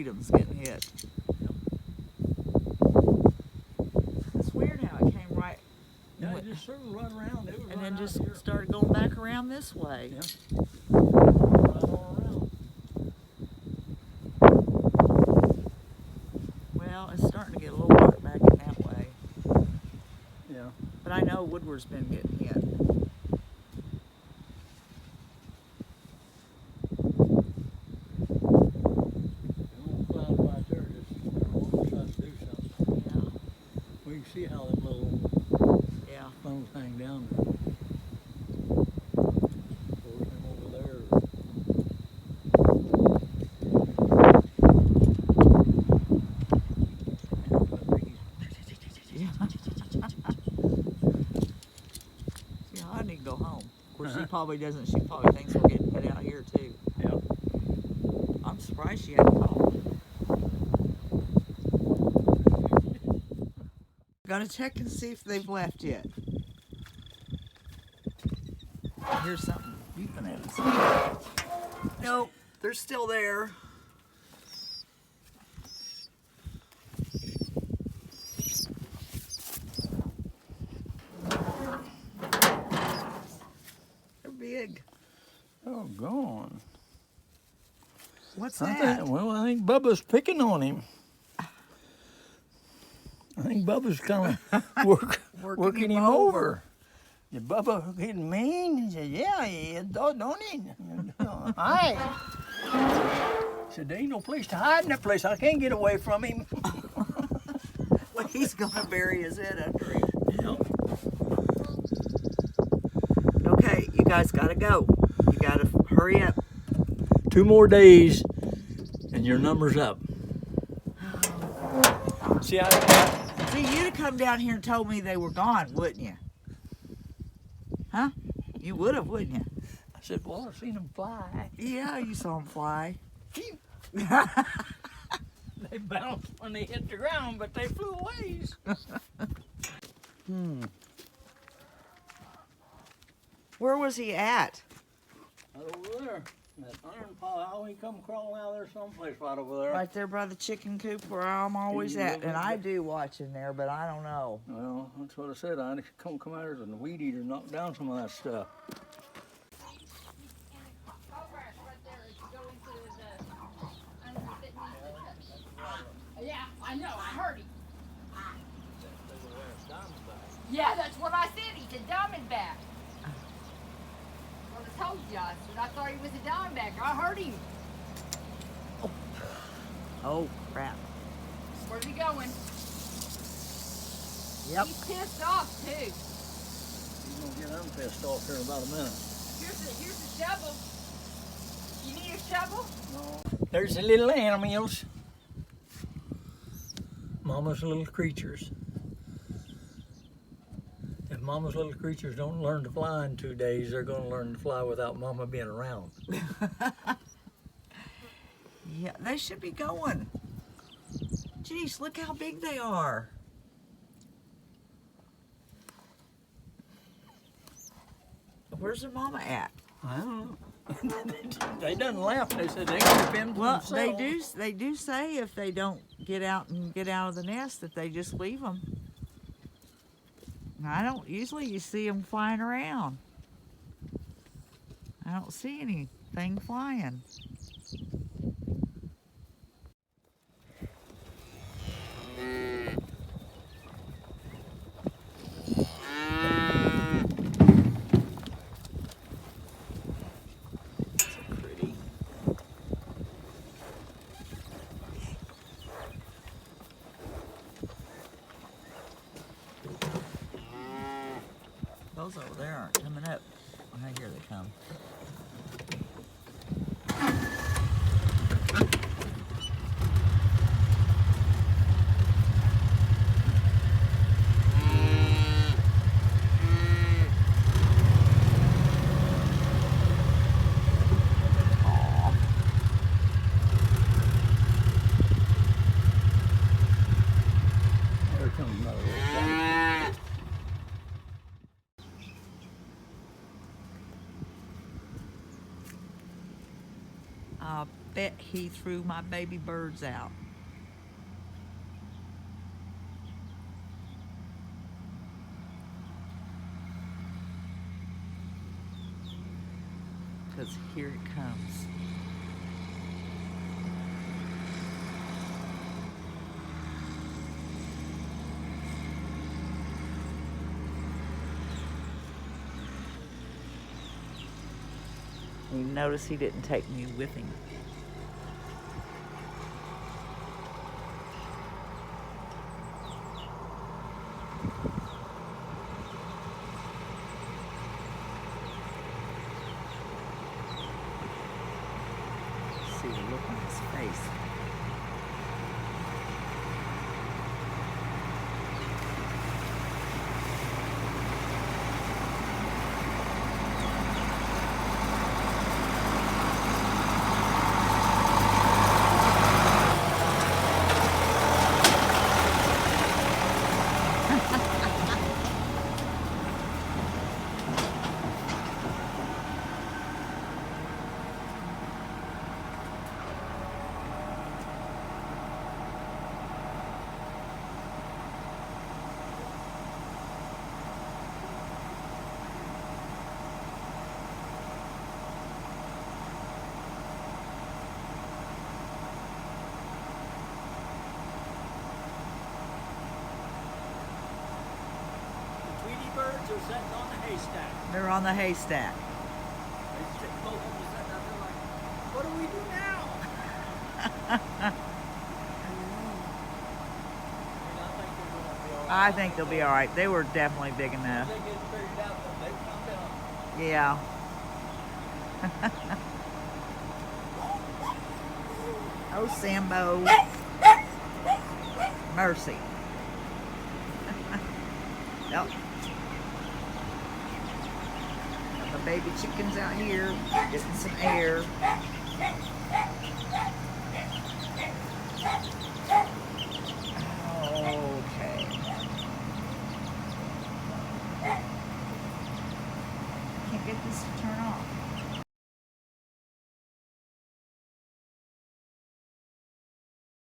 Arboretum's getting hit. It's weird how it came right. Yeah, it just circled right around. It was And right then out just here. started going back around this way. Yeah. Right all around. Well, it's starting to get a little dark back in that way. Yeah. But I know Woodward's been getting hit. Cloud right there, just trying to do something. Yeah. Well, you can see how them little Yeah. funnels hang down there. Of course, them over there. Yeah, I need to go home. Of course, she probably doesn't. She probably thinks we're getting hit out here too. Yeah. I'm surprised she hadn't called. Gotta check and see if they've left yet. Here's something beeping at us. Nope, they're still there. They're big. Oh, gone. What's I that? think Bubba's picking on him. I think Bubba's kind of working him over. Is Bubba getting mean? He said, yeah, he is, don't he? Hi. He said, there ain't no place to hide in that place. I can't get away from him. Well, he's gonna bury his head under him. Yep. Okay, you guys gotta go. You gotta hurry up. 2 more days and your number's up. See, You'd have come down here and told me they were gone, wouldn't you? Huh? You would have, wouldn't you? I said, well, I've seen them fly. Yeah, you saw them fly. They bounced when they hit the ground, but they flew away. Where was he at? Right over there. That iron pile, how he come crawling out of there someplace right over there. Right there by the chicken coop where I'm always you at. look And at I it? do watch in there, but I don't know. Well, that's what I said. I come out here and the weed eater knocked down some of that stuff. Yeah, I know, I heard him. Yeah, that's what I said. He's a diamondback. Well, I told you, I said I thought he was a diamondback. I heard him. Oh, crap. Where's he going? Yep. He's pissed off, too. He's gonna get unpissed off here in about a minute. Here's the shovel. You need a shovel? No. There's the little animals. Mama's little creatures. If Mama's little creatures don't learn to fly in 2 days, they're gonna learn to fly without Mama being around. Yeah, they should be going. Jeez, look how big they are. Where's their mama at? I don't know. They done left. They said they gonna fend for Well, themselves. they do say if they don't get out of the nest that they just leave them. I don't usually you see them flying around. I don't see anything flying. Those over there aren't coming up. Oh, here they come. Aw. There comes another little guy. bet he threw my baby birds out. Because here it comes. You notice he didn't take me with him. See the look on his face. Birds are sitting on the haystack. They're on the haystack. Both of them are sitting out there like, what do we do now? I think they'll be all right. They were definitely big enough. They get figured out that they come down. Yeah. Oh, Sambo. Mercy. Yep. Got the baby chickens out here getting some air. Okay. Can't get this to turn off.